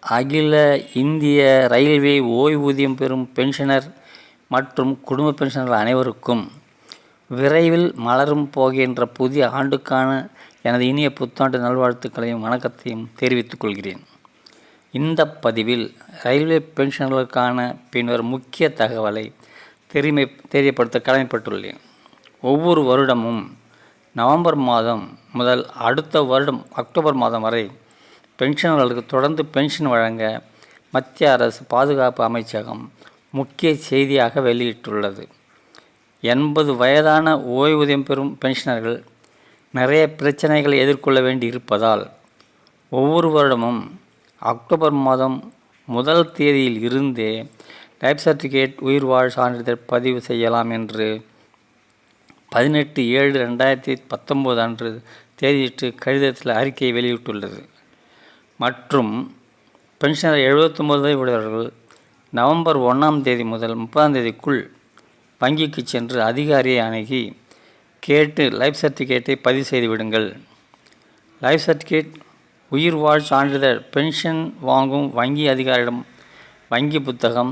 அகில இந்திய ரயில்வே ஓய்வூதியம் பெறும் பென்ஷனர் மற்றும் குடும்ப பென்ஷனர்கள் அனைவருக்கும் விரைவில் மலரும் போகின்ற புதிய ஆண்டுக்கான எனது இனிய புத்தாண்டு நல்வாழ்த்துக்களையும் வணக்கத்தையும் தெரிவித்துக் கொள்கிறேன். இந்த பதிவில் ரயில்வே பென்ஷனர்களுக்கான பின்வரும் முக்கிய தகவலை தெரியப்படுத்த கடமைப்பட்டுள்ளேன். ஒவ்வொரு வருடமும் நவம்பர் மாதம் முதல் அடுத்த வருடம் அக்டோபர் மாதம் வரை பென்ஷனர்களுக்கு தொடர்ந்து பென்ஷன் வழங்க மத்திய அரசு பாதுகாப்பு அமைச்சகம் முக்கிய செய்தியாக வெளியிட்டுள்ளது. 80 வயதான ஓய்வூதியம் பெறும் பென்ஷனர்கள் நிறைய பிரச்சனைகளை எதிர்கொள்ள வேண்டி இருப்பதால் ஒவ்வொரு வருடமும் அக்டோபர் மாதம் முதல் தேதியில் இருந்தே லைஃப் சர்டிஃபிகேட் உயிர்வாழ் சான்றிதழ் பதிவு செய்யலாம் என்று 18/7/2019 அன்று தேதியிட்டு கடிதத்தில் அறிக்கையை வெளியிட்டுள்ளது. மற்றும் பென்ஷனர் 79 வயது உடையவர்கள் நவம்பர் 1ஆம் தேதி முதல் 30ஆம் தேதிக்குள் வங்கிக்கு சென்று அதிகாரியை அணுகி கேட்டு லைஃப் சர்டிஃபிகேட்டை பதிவு செய்து விடுங்கள். லைஃப் சர்டிஃபிகேட் உயிர்வாழ் சான்றிதழ் பென்ஷன் வாங்கும் வங்கி அதிகாரியிடம் வங்கி புத்தகம்,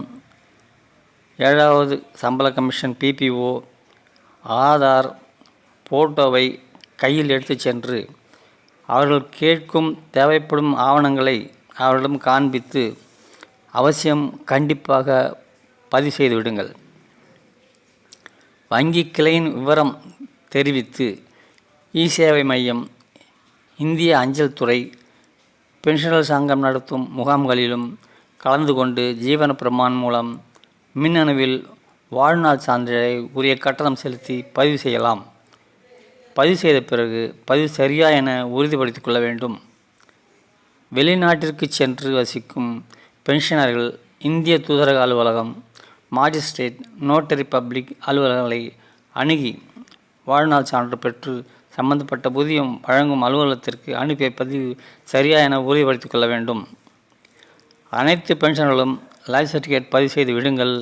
7வது சம்பள கமிஷன் PPO, ஆதார், போட்டோவை கையில் எடுத்து சென்று அவர்கள் கேட்கும் தேவைப்படும் ஆவணங்களை அவர்களிடம் காண்பித்து அவசியம் கண்டிப்பாக பதிவு செய்து விடுங்கள். வங்கி கிளையின் விவரம் தெரிவித்து இ-சேவை மையம், இந்திய அஞ்சல் துறை, பென்ஷனர்கள் சங்கம் நடத்தும் முகாம்களிலும் கலந்து கொண்டு ஜீவன பிரமான் மூலம் மின்னணுவில் வாழ்நாள் சான்றிதழை உரிய கட்டணம் செலுத்தி பதிவு செய்யலாம். பதிவு செய்த பிறகு பதிவு சரியா என உறுதிப்படுத்திக் கொள்ள வேண்டும். வெளிநாட்டிற்கு சென்று வசிக்கும் பென்ஷனர்கள் இந்திய தூதரக அலுவலகம், மாஜிஸ்ட்ரேட், நோட்டரி பப்ளிக் அலுவலகங்களை அணுகி வாழ்நாள் சான்று பெற்று சம்பந்தப்பட்ட புதியம் வழங்கும் அலுவலகத்திற்கு அனுப்பிய பதிவு சரியா என உறுதிப்படுத்திக் கொள்ள வேண்டும். அனைத்து பென்ஷனர்களும் லைஃப் சர்டிஃபிகேட் பதிவு செய்து விடுங்கள்.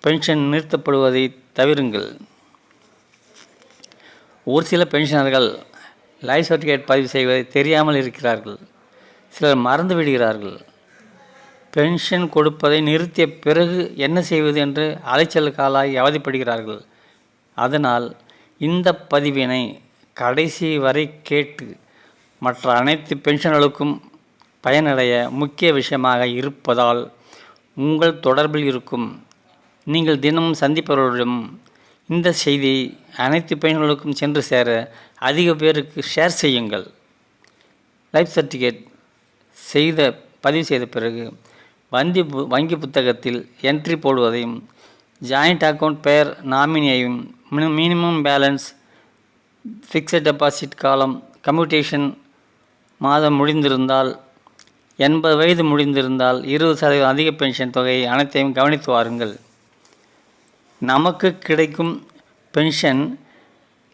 பென்ஷன் நிறுத்தப்படுவதை தவிருங்கள். ஒரு சில பென்ஷனர்கள் லைஃப் சர்டிஃபிகேட் பதிவு செய்வதை தெரியாமல் இருக்கிறார்கள். சிலர் மறந்து விடுகிறார்கள். பென்ஷன் கொடுப்பதை நிறுத்திய பிறகு என்ன செய்வது என்று அலைச்சலுக்கு ஆளாகி அவதிப்படுகிறார்கள். அதனால் இந்த பதிவினை கடைசி வரை கேட்டு மற்ற அனைத்து பென்ஷன்களுக்கும் பயனடைய முக்கிய விஷயமாக இருப்பதால் உங்கள் தொடர்பில் இருக்கும் நீங்கள் தினமும் சந்திப்பவர்களிடம் இந்த செய்தி அனைத்து பென்ஷன்களுக்கும் சென்று சேர அதிக பேருக்கு ஷேர் செய்யுங்கள். லைஃப் சர்டிஃபிகேட் பதிவு செய்த பிறகு வங்கி புத்தகத்தில் என்ட்ரி போடுவதையும், ஜாயிண்ட் அக்கவுண்ட் பெயர் நாமினியையும், மினிமம் பேலன்ஸ், ஃபிக்ஸட் டெபாசிட் காலம், கம்யூட்டேஷன் மாதம் முடிந்திருந்தால், 80 வயது முடிந்திருந்தால் 20% அதிக பென்ஷன் தொகை அனைத்தையும் கவனித்து வாருங்கள். நமக்கு கிடைக்கும் பென்ஷன்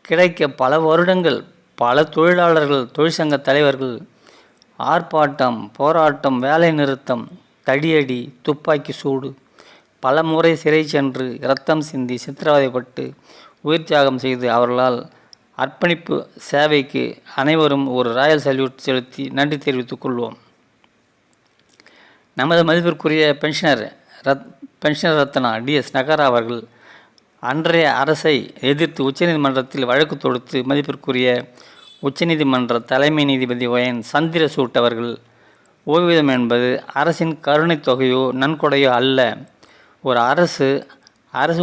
கிடைக்க பல வருடங்கள் பல தொழிலாளர்கள், தொழிற்சங்க தலைவர்கள் ஆர்ப்பாட்டம், போராட்டம், வேலை நிறுத்தம், தடியடி, துப்பாக்கி சூடு, பல முறை சிறை சென்று இரத்தம் சிந்தி சித்திரவதைப்பட்டு உயிர் தியாகம் செய்து அவர்களால் அர்ப்பணிப்பு சேவைக்கு அனைவரும் ஒரு ராயல் சல்யூட் செலுத்தி நன்றி தெரிவித்துக் கொள்வோம். நமது மதிப்பிற்குரிய பென்ஷனர் ரத்னா DS நகரா அவர்கள் அன்றைய அரசை எதிர்த்து உச்சநீதிமன்றத்தில் வழக்கு தொடுத்து மதிப்பிற்குரிய உச்சநீதிமன்ற தலைமை நீதிபதி ON சந்திரசூட் அவர்கள், ஓய்வூதியம் என்பது அரசின் கருணை தொகையோ நன்கொடையோ அல்ல. ஒரு அரசு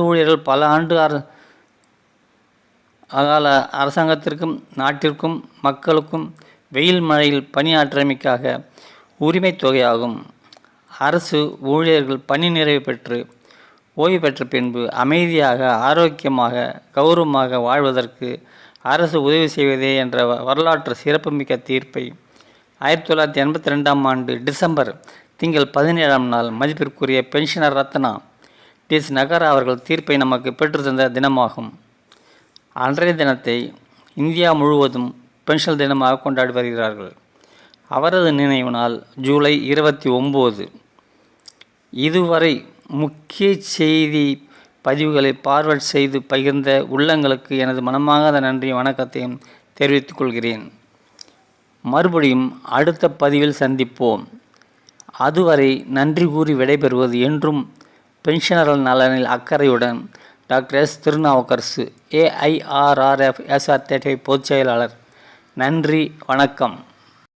ஊழியர்கள் பல ஆண்டு கால அரசாங்கத்திற்கும் நாட்டிற்கும் மக்களுக்கும் வெயில் மழையில் பணியாற்றமைக்காக உரிமை தொகையாகும். அரசு ஊழியர்கள் பணி நிறைவு பெற்று ஓய்வு பெற்ற பின்பு அமைதியாக, ஆரோக்கியமாக, கௌரவமாக வாழ்வதற்கு அரசு உதவி செய்வதே என்ற வரலாற்று சிறப்புமிக்க தீர்ப்பை 1982ஆம் ஆண்டு டிசம்பர் திங்கள் 17ஆம் நாள் மதிப்பிற்குரிய பென்ஷனர் ரத்னா DS நகரா அவர்கள் தீர்ப்பை நமக்கு பெற்றுத்தந்த தினமாகும். அன்றைய தினத்தை இந்தியா முழுவதும் பென்ஷன் தினமாக கொண்டாடி வருகிறார்கள். அவரது நினைவு நாள் ஜூலை 29. இதுவரை முக்கிய செய்தி பதிவுகளை பார்வர்ட் செய்து பகிர்ந்த உள்ளங்களுக்கு எனது மனமார்ந்த நன்றியும் வணக்கத்தையும் தெரிவித்துக் கொள்கிறேன். மறுபடியும் அடுத்த பதிவில் சந்திப்போம். அதுவரை நன்றி கூறி விடைபெறுவது என்றும் பென்ஷனர்கள் நலனில் அக்கறையுடன் doctor S. Thirunavukkarasu, AIRRF SR35 பொதுச் செயலாளர். நன்றி, வணக்கம்.